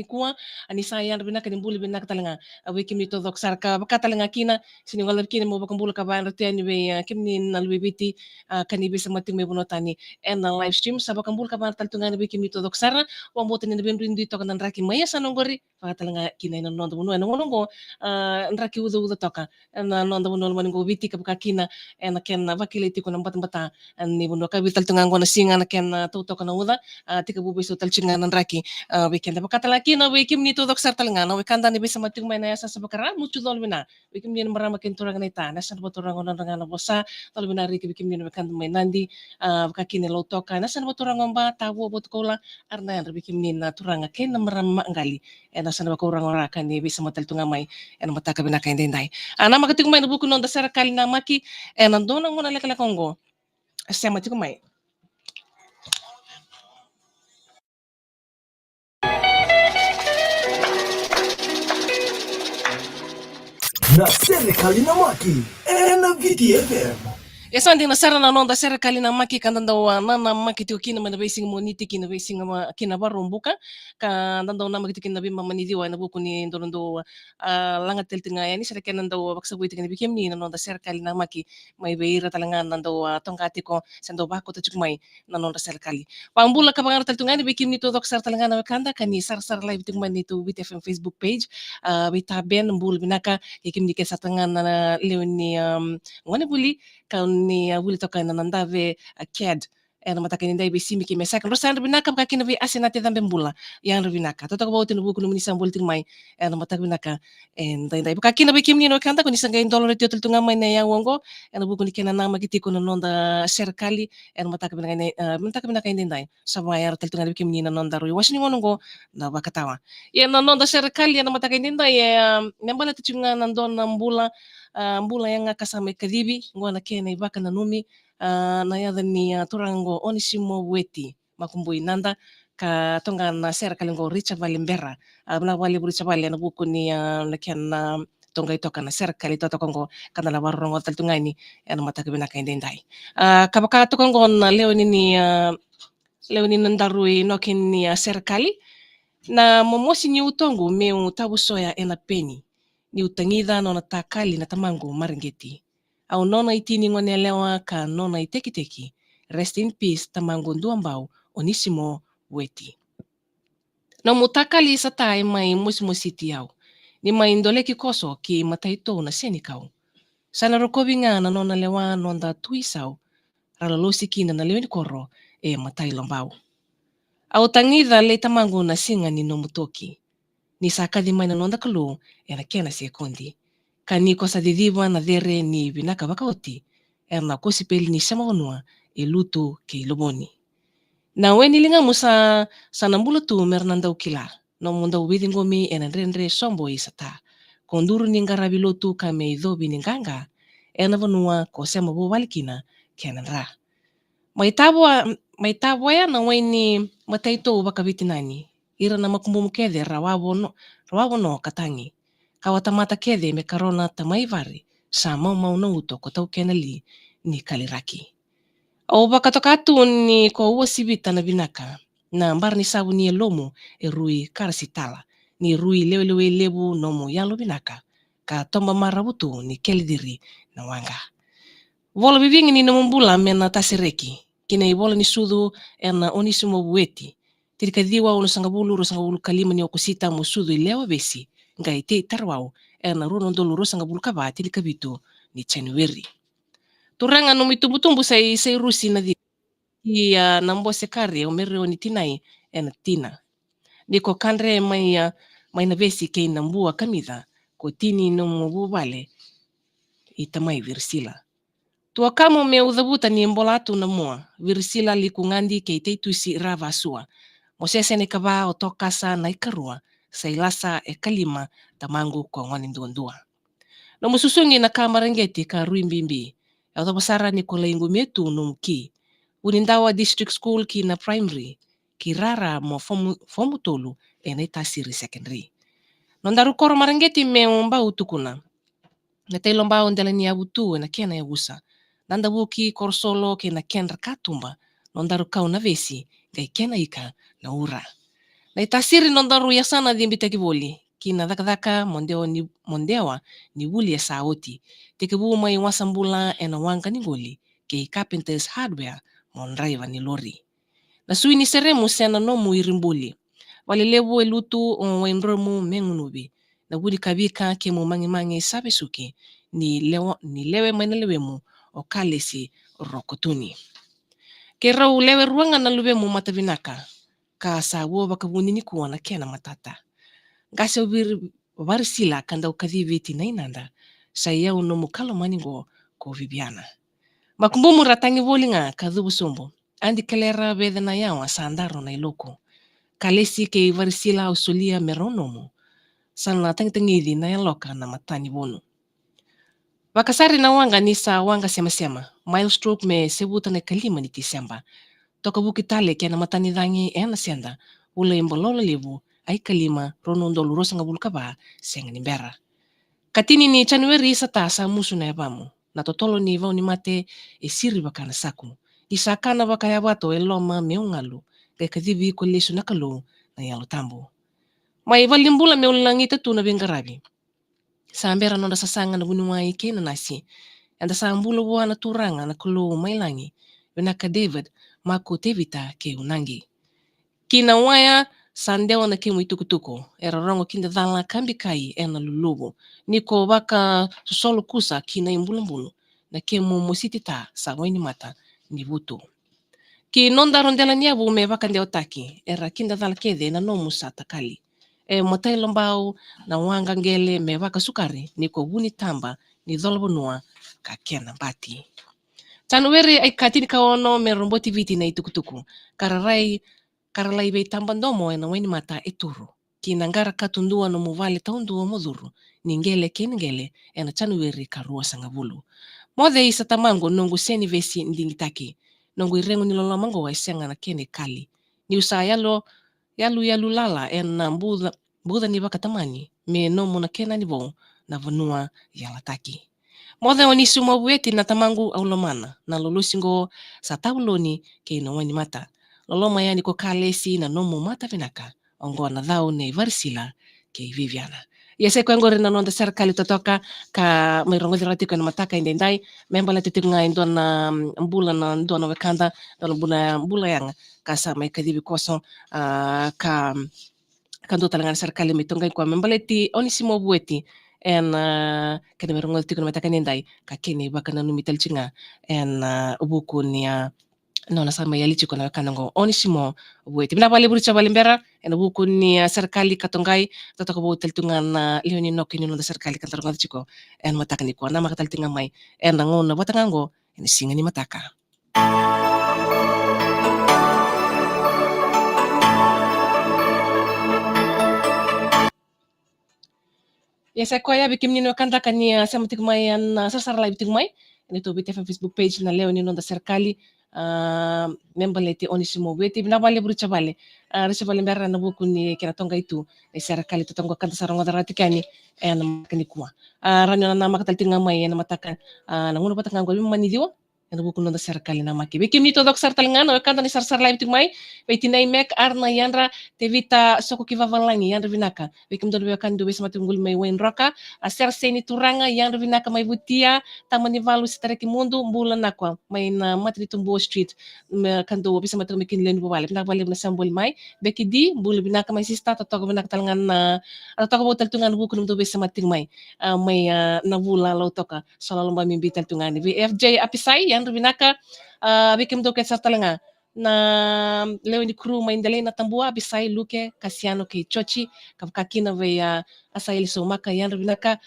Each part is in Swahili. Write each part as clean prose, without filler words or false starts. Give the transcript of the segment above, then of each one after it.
koa anisaya binaka nimbuli binaka talanga awi kimni to doksar ka baka talanga kina siningal kina mo bakambula ka ban retian we kimni nalwibiti kani bisa mating me bunotani en live stream sa bakambula ka ban taltunga we kimni to doksar wa motan ni bendu indi to kan raki maya sanongori baka talanga kina no nondo no nongo nraki udo toka na nondo no maningo witi ka baka kina en ken vakiliti ko nambat bata ni buno ka vital tunga ngona singa na ken to to kana uda tika bubi so talchinga nan raki weekend bakatala kina we kimni to doksar talanga no we kanda ni bisa mating may na sa bakara mucho dolbina we kimni marama ken turang neta na sa boturang on ranga bosa dolbina ri kimni we kanda may nandi bakakine lo toka na sa boturang ba tawo botkola arna ri kimni na turanga ken marama ngali na sa bakurang ora kan ni bisa matal tunga may mataka binaka indai ana magating may nabuko non da serikali na maki nandona ngona lekala kongo sema tiko may na serikali na maki na VTFM. Esa ndina sara na nonda serikali na maki kandanda nana maki tio kina mana basing moniti kina basing kina barumbuka kandanda na maki kina bima manidi wa na buku ni ndondo langa teltinga yani serikali nando baksa buiti kina bikem ni nonda serikali na maki mai beira talanga nando tongati ko sendo bako ta mai na nonda serikali pambula ka bangar teltinga ni bikem ni to dok sar talanga na kanda kani sar live ting mani to VTFM Facebook page bita ben mbul binaka ikim ni kesa tanga na leoni ngone buli kauni wili toka na nandave ked ena mataka ni ndai bisimi ki mesak rosan binaka ka kina vi asinate dambe mbula yang binaka to toka bautin buku ni sambul ting mai ena mataka binaka en ndai ka kina bi kimni no kanda ko ni sanga indolo tio tultunga mai na ya wongo ena buku ni kena nama kiti ko nonda serikali ena mataka binaka ndai sama ya tultunga bi kimni na nonda ro wasni wongo na bakatawa ya na nonda serikali ena mataka ndai ya nambala tuchunga nandona mbula yang kasame kadibi ngona kene ibaka na numi na yadha ni turango onisimo weti makumbui nanda ka tonga na serikali ngo richa valimbera na wali richa vali na buku ni na ken tonga itoka na serikali to tokongo kana la warongo taltungani ena mataka binaka indai kabaka tokongo na leo ni nandarui nokin ni serikali na momosi ni utongo meu tabu soya ena peni ni utangida nona takali na tamango marangeti au nona itini ngone lewa ka nona iteki rest in peace tamango nduambao onisimo weti no mutakali satai mai musimo siti au ni mai ndoleki koso ki mataito na senikau sana rokobinga na nona lewa nonda tuisau ralolosi kina na leweni koro matai lombao au tangida le tamango na singa ni nomutoki ni sakadi mai na nonda kalu ena kena sekondi kani kosa didiwa na dere ni binaka bakauti erna kosi peli ni sama onua luto ke loboni na weni linga musa sanambulu tu mernanda ukila no munda ubidi ngomi ena rendre sombo isata konduru ni ngarabi lotu kame idhobi ni nganga erna vanua ko sema bobalikina kenan ra maitabu ya na weni mataito bakabiti nani ira na makumbumu kede rawawo no katangi kawatamata kede me karona tamaivari sa mau na uto ko tau kenali ni kaliraki o bakatokatu ni ko wasibita na binaka na mbar ni sabu ni lomo rui karasitala ni rui lewe lebu nomo yalo binaka ka tomba marabutu ni kelidiri na wanga vola bivingi ni nomumbula mena tasireki kina ibola ni sudu ena onisimo bueti tirika diwa ono sangabulu kalima ni okusita mo sudu ilewa besi ngai te tarwau ena runo ndolo sangabulu kabati li kabitu ni January turanga no mitumbutumbu sai rusi na di ia nambo sekari o mereo ni tinai ena tina niko kandre mai na besi ke nambua kamida ko tini no mobale itamai virsila tua kamo me udhabuta ni mbolatu na mua virsila likungandi ke teitusi rava sua mosese ne kaba o tokasa na ikarua sailasa kalima tamangu ko ngani ndua no mususungi na kamarangeti ka ruimbimbi au basara ni kolaingu metu no mki unindawa district school ki na primary ki rara mo fomu tolu ena tasiri secondary no ndaru koro marangeti me umba utukuna na tailomba ondela ni abutu na kena ya usa nanda buki korsolo ke na kenra katumba no ndaru kau na vesi gai kena ika na ura Laitasiri nondaru ya sana dhimbita kivoli. Kina dhaka mondewa ni wuli ya sauti. Tekebu mai wasambula ena wanga ni goli. Ke carpenters hardware mondraiva ni lori. Na sui ni seremu sena nomu irimbuli. Walilevu elutu wainromu mengunubi. Na wudi kabika ke mu mangi sabe suki ni lewe manelewemu o kalesi rokotuni. Ke rau lewe ruanga na lubemu matavinaka. Ka sawo bakabuni ni kuwana kena matata. Gasa varsila kanda ukadhiviti na inanda. Saya unomu kalomaningo ko Viviana. Makumbumu ratangi volinga kadhubu sombo. Andi kelera vedena yawa sandaro na iloko. Kalesi ke varsila usulia meronomu. Sana tangitangidi na yaloka na matani vonu. Wakasari na wanga nisa wanga sema. Milestroke me sebuta na kalima ni Disemba. Toka bukitale kena matani dhangi ena senda. Ula imbololo levu ay kalima ronondolo rosa nga bulkaba senga ni bera. Katini ni Januari sata sa musu na yabamu. Na totolo ni vau ni mate siri bakana saku. Isakana bakayabato eloma meungalu. Kaya kadhibi ko lesu nakalo na yalo tambo. Mai valimbula meulangita tu na bengarabi. Sa ambera nonda sasanga na bunuwai kena nasi. Anda sa ambula buwana turanga na kulo mailangi. Wenaka David mako tevita ke unangi. Kina waya sandewa na kimu itukutuko. Era rongo kinda dhala kambikai ena lulubo. Niko baka susolo kusa kina imbulambulu. Na kimu musitita sa waini mata ni butu. Ki nonda rondela niabu me baka ndeotaki. Era kinda dhala kede na nomu sa takali. Motai lombao na wanga ngele me baka sukari. Niko wuni tamba ni dholabonua ka kena bati. Januari ay katini kaono me romboti viti na itukutuku. Karalai bei tambandomo na waini mata eturu. Kinangara katundua no muvale taundua modhuru. Ningele keningele ena Januari karua sangavulu. Mode isa tamango nongu seni vesi ndingitaki. Nongu irengu nilolamango wa isenga na kene kali. Ni usa yalu lala ena buda ni bakatamani. Me nomu na kena nivo na vanua yalataki. Mode onisu mabueti na tamangu au lomana. Na lulusingo sa tauloni ke na waini mata. Loloma yani ko kalesi na nomu mata vinaka. Ongo na dhau ne varsila ke Viviana. Yese ko ngore na nonda serikali totoka ka mayrongo ratiko na mataka indendai. Membala titinga indona mbula na ndona wekanda. Dona mbula yang kasa may kadibi koso ka kando talangan serikali mitonga kwa membaleti onisimo bueti. En kada mayrongo ratiko na mataka indendai. Ka kini baka na numital chinga. En ubuku niya nona sama yalichi kona kanango onisimo bueti. Bina bali buricha balimbera en buku ni serikali katongai totoko bo teltungan leoni nokini no serikali kantaronga chiko en mataka ni kwa na makataltinga mai en ngona batangango en singa ni mataka. Yesa ko ya bikim ni no kanta kania sama tikmai an sasara live tikmai ni to BTFM Facebook page na leoni no da serikali membaleti onisimo bueti bina bali buricha bali risa bali mbera na buku ni kena tonga itu ni serikali totongo kanta saronga daratikani en makani kuwa ranyo na makataltinga mai en mataka nanguno patangango manidiwa en buku no da serikali na maki bikim ni to dok sartalingano kanta ni sar live tikmai betinai mek arna yanra tevita soko kivavalangi yanra vinaka bikim do bekan do besma tungul mai wain roka aser seni turanga yanra vinaka mai butia tamani valu sitareki mundo mbulan nakwa mai na matri tumbo street kando bisa matang mekin len bubale nak balik na sambol mai beki di bulu binaka mai sista totoko binaka talangan totoko bo taltungan buku num do bisa mating mai na bula lo toka solo lomba mimbi taltungan VFJ apisai yang binaka bikim do kesa talanga na leo ni kru mai ndele na tambua bisai luke kasiano ke chochi kakina ve asaili so maka yang binaka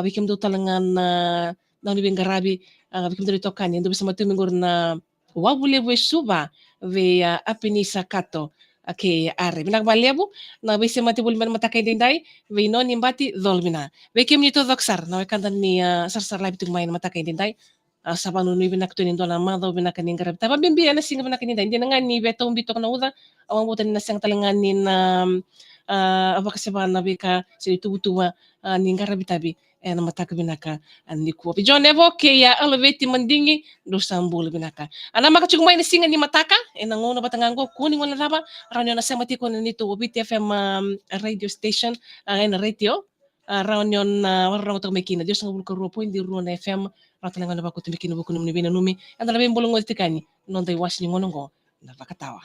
bikim do talangan na ni bengarabi bikim do tokani do bisa matung mingor na wabule we suba ve apini sakato ke are binak balebu na bisa mati bul man matakai dindai ve no nimbati dolbina ve kim ni to doksar na kanda ni sar live tung main matakai dindai sabanu ni binak tu ni dona mado binak ni ngarab taba bimbi ana singa binak ni dindai ndi nga ni beto bitok na uda awang butan na sang talangan ni na apa kasaba na beka si tubutuwa ni ngarab tabi na mataka binaka ni kuwa John evo ke ya alveti mandingi do sambul binaka ana maka cuma ini singa ni mataka na ngono batangango kuning wala raba ranyo na sama tiko nito Wabiti FM radio station na radio ranyo na warang to mekina Dios ngabul ko ropo indi ruona FM ratalangan na bako tumikina buko numi bina numi anda labi bolong tikani non dai was ni ngono ngo na bakatawa